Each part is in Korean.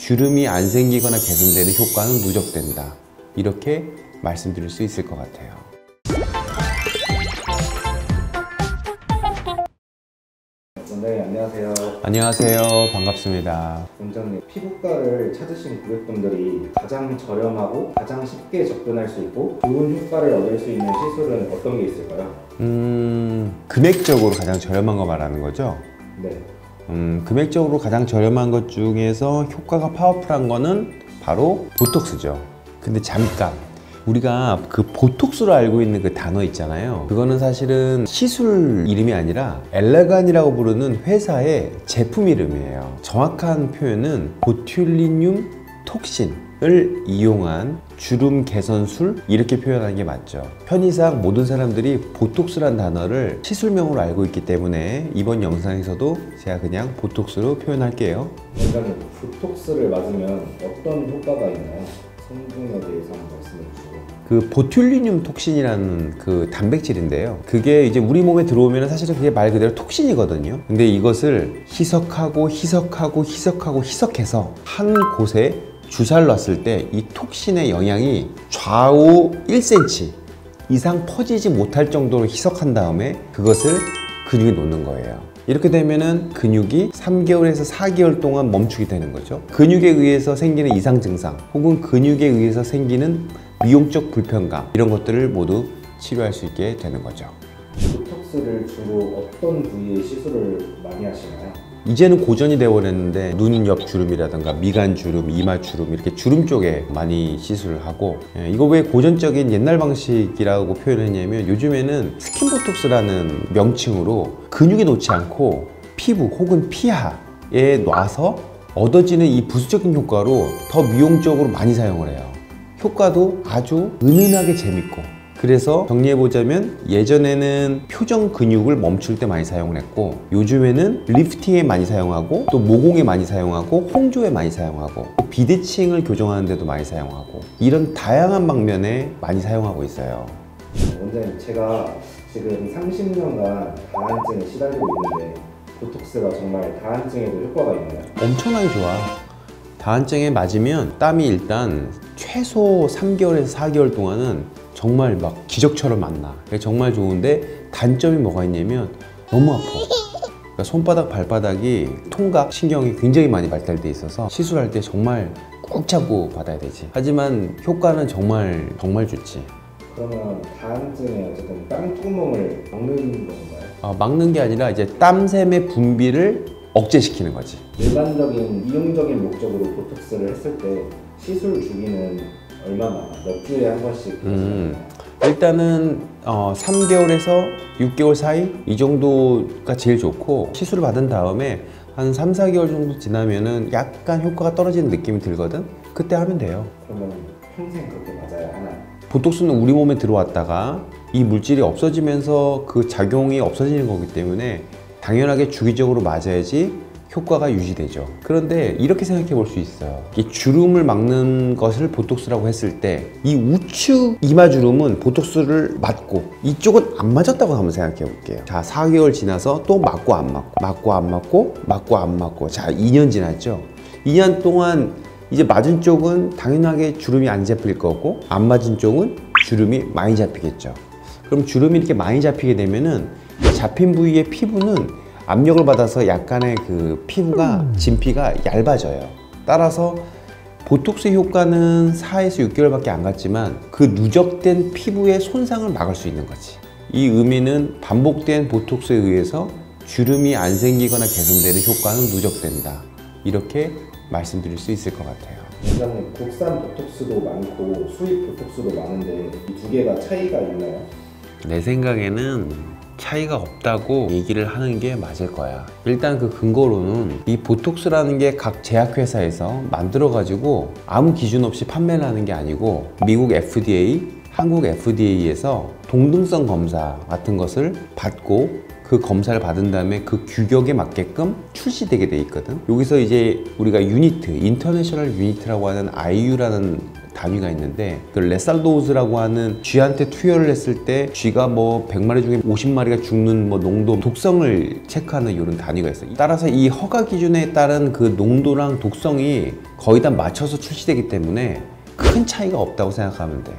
주름이 안 생기거나 개선되는 효과는 누적된다. 이렇게 말씀드릴 수 있을 것 같아요. 네, 안녕하세요. 안녕하세요. 반갑습니다. 원장님, 피부과를 찾으신 고객분들이 가장 저렴하고 가장 쉽게 접근할 수 있고 좋은 효과를 얻을 수 있는 시술은 어떤 게 있을까요? 금액적으로 가장 저렴한 거 말하는 거죠? 네. 금액적으로 가장 저렴한 것 중에서 효과가 파워풀한 거는 바로 보톡스죠. 근데 잠깐, 우리가 그 보톡스로 알고 있는 그 단어 있잖아요. 그거는 사실은 시술 이름이 아니라 엘레간이라고 부르는 회사의 제품 이름이에요. 정확한 표현은 보툴리늄 톡신을 이용한 주름 개선술, 이렇게 표현하는 게 맞죠. 편의상 모든 사람들이 보톡스란 단어를 시술명으로 알고 있기 때문에 이번 영상에서도 제가 그냥 보톡스로 표현할게요. 원장님, 보톡스를 맞으면 어떤 효과가 있나요? 성분에 대해서 한번 말씀해 주시고. 그 보툴리늄 톡신이라는 그 단백질인데요. 그게 이제 우리 몸에 들어오면 사실은 그게 말 그대로 톡신이거든요. 근데 이것을 희석하고 희석해서 한 곳에 주사를 놨을 때 이 톡신의 영향이 좌우 1cm 이상 퍼지지 못할 정도로 희석한 다음에 그것을 근육에 놓는 거예요. 이렇게 되면은 근육이 3개월에서 4개월 동안 멈추게 되는 거죠. 근육에 의해서 생기는 이상 증상 혹은 근육에 의해서 생기는 미용적 불편감, 이런 것들을 모두 치료할 수 있게 되는 거죠. 보톡스를 주로 어떤 부위에 시술을 많이 하시나요? 이제는 고전이 되어버렸는데 눈 옆 주름이라든가 미간 주름, 이마 주름, 이렇게 주름 쪽에 많이 시술을 하고, 이거 왜 고전적인 옛날 방식이라고 표현했냐면 요즘에는 스킨보톡스라는 명칭으로 근육에 놓지 않고 피부 혹은 피하에 놔서 얻어지는 이 부수적인 효과로 더 미용적으로 많이 사용을 해요. 효과도 아주 은은하게 재밌고, 그래서 정리해보자면 예전에는 표정 근육을 멈출 때 많이 사용을 했고, 요즘에는 리프팅에 많이 사용하고, 또 모공에 많이 사용하고, 홍조에 많이 사용하고, 또 비대칭을 교정하는 데도 많이 사용하고, 이런 다양한 방면에 많이 사용하고 있어요. 원장님, 제가 지금 30년간 다한증에 시달리고 있는데 보톡스가 정말 다한증에도 효과가 있나요? 엄청나게 좋아. 다한증에 맞으면 땀이 일단 최소 3개월에서 4개월 동안은 정말 막 기적처럼 안 나. 정말 좋은데 단점이 뭐가 있냐면 너무 아파. 그러니까 손바닥, 발바닥이 통각 신경이 굉장히 많이 발달돼 있어서 시술할 때 정말 꾹 잡고 받아야 되지. 하지만 효과는 정말 좋지. 그러면 다한증에 어쨌든 땀구멍을 막는 건가요? 막는 게 아니라 이제 땀샘의 분비를 억제시키는 거지. 일반적인 미용적인 목적으로 보톡스를 했을 때 시술 주기는 얼마나, 몇 주에 한 번씩 하시나요? 일단은 3개월에서 6개월 사이 이 정도가 제일 좋고, 시술을 받은 다음에 한 3-4개월 정도 지나면은 약간 효과가 떨어지는 느낌이 들거든? 그때 하면 돼요. 그러면 평생 그렇게 맞아야 하나요? 보톡스는 우리 몸에 들어왔다가 이 물질이 없어지면서 그 작용이 없어지는 거기 때문에 당연하게 주기적으로 맞아야지 효과가 유지되죠. 그런데 이렇게 생각해 볼 수 있어요. 이 주름을 막는 것을 보톡스라고 했을 때 이 우측 이마 주름은 보톡스를 맞고 이쪽은 안 맞았다고 한번 생각해 볼게요. 자, 4개월 지나서 또 맞고 안 맞고 자, 2년 지났죠. 2년 동안 이제 맞은 쪽은 당연하게 주름이 안 잡힐 거고, 안 맞은 쪽은 주름이 많이 잡히겠죠. 그럼 주름이 이렇게 많이 잡히게 되면은 잡힌 부위의 피부는 압력을 받아서 약간의 그 피부가, 진피가 얇아져요. 따라서 보톡스 효과는 4에서 6개월밖에 안 갔지만 그 누적된 피부의 손상을 막을 수 있는 거지. 이 의미는 반복된 보톡스에 의해서 주름이 안 생기거나 개선되는 효과는 누적된다. 이렇게 말씀드릴 수 있을 것 같아요. 원장님, 국산 보톡스도 많고 수입 보톡스도 많은데 이 두 개가 차이가 있나요? 내 생각에는 차이가 없다고 얘기를 하는 게 맞을 거야. 일단 그 근거로는 이 보톡스라는 게 각 제약회사에서 만들어가지고 아무 기준 없이 판매를 하는 게 아니고, 미국 FDA, 한국 FDA에서 동등성 검사 같은 것을 받고 그 검사를 받은 다음에 그 규격에 맞게끔 출시되게 돼 있거든. 여기서 이제 우리가 유니트, 인터내셔널 유니트라고 하는 IU라는 단위가 있는데 그 레살도스라고 하는 쥐한테 투여를 했을 때 쥐가 뭐 100마리 중에 50마리가 죽는 뭐 농도, 독성을 체크하는 이런 단위가 있어요. 따라서 이 허가 기준에 따른 그 농도랑 독성이 거의 다 맞춰서 출시되기 때문에 큰 차이가 없다고 생각하면 돼.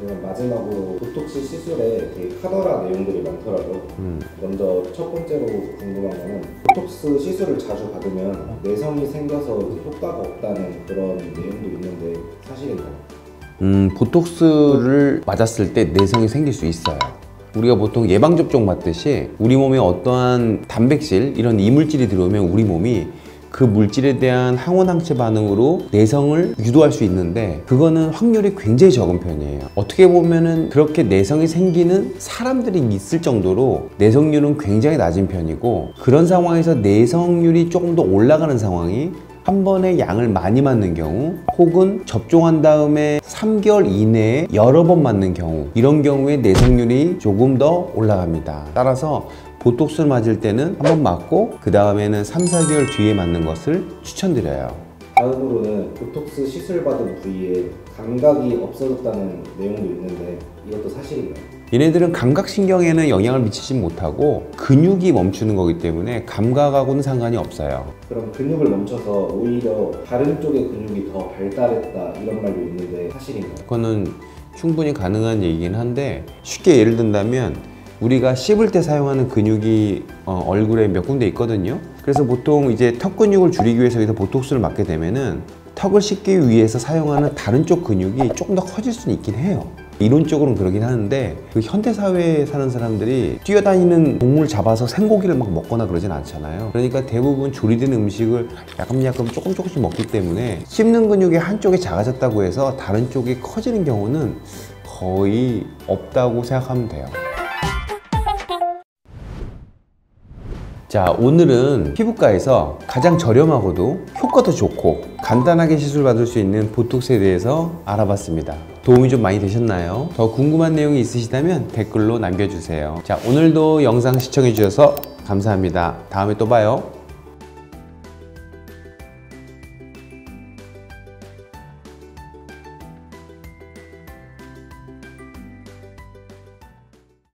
그리고 마지막으로 보톡스 시술에 되게 카더라 내용들이 많더라고요. 먼저 첫 번째로 궁금한 거는 보톡스 시술을 자주 받으면 내성이 생겨서 이제 효과가 없다는 그런 내용도 있는데 사실인가요? 보톡스를 맞았을 때 내성이 생길 수 있어요. 우리가 보통 예방접종 맞듯이 우리 몸에 어떠한 단백질, 이런 이물질이 들어오면 우리 몸이 그 물질에 대한 항원항체 반응으로 내성을 유도할 수 있는데 그거는 확률이 굉장히 적은 편이에요. 어떻게 보면은 그렇게 내성이 생기는 사람들이 있을 정도로 내성률은 굉장히 낮은 편이고, 그런 상황에서 내성률이 조금 더 올라가는 상황이 한 번에 양을 많이 맞는 경우, 혹은 접종한 다음에 3개월 이내에 여러 번 맞는 경우, 이런 경우에 내성률이 조금 더 올라갑니다. 따라서 보톡스를 맞을 때는 한 번 맞고 그 다음에는 3, 4개월 뒤에 맞는 것을 추천드려요. 다음으로는 보톡스 시술 받은 부위에 감각이 없어졌다는 내용도 있는데 이것도 사실인가요? 얘네들은 감각신경에는 영향을 미치지 못하고 근육이 멈추는 거기 때문에 감각하고는 상관이 없어요. 그럼 근육을 멈춰서 오히려 다른 쪽의 근육이 더 발달했다 이런 말도 있는데 사실인가요? 그거는 충분히 가능한 얘기긴 한데, 쉽게 예를 든다면 우리가 씹을 때 사용하는 근육이 얼굴에 몇 군데 있거든요. 그래서 보통 이제 턱 근육을 줄이기 위해서 여기서 보톡스를 맞게 되면은 턱을 씻기 위해서 사용하는 다른 쪽 근육이 조금 더 커질 수는 있긴 해요. 이론적으로는 그러긴 하는데 그 현대사회에 사는 사람들이 뛰어다니는 동물 잡아서 생고기를 막 먹거나 그러진 않잖아요. 그러니까 대부분 조리된 음식을 약간 조금씩 먹기 때문에 씹는 근육이 한쪽이 작아졌다고 해서 다른 쪽이 커지는 경우는 거의 없다고 생각하면 돼요. 자, 오늘은 피부과에서 가장 저렴하고도 효과도 좋고 간단하게 시술 받을 수 있는 보톡스에 대해서 알아봤습니다. 도움이 좀 많이 되셨나요? 더 궁금한 내용이 있으시다면 댓글로 남겨주세요. 자, 오늘도 영상 시청해 주셔서 감사합니다. 다음에 또 봐요.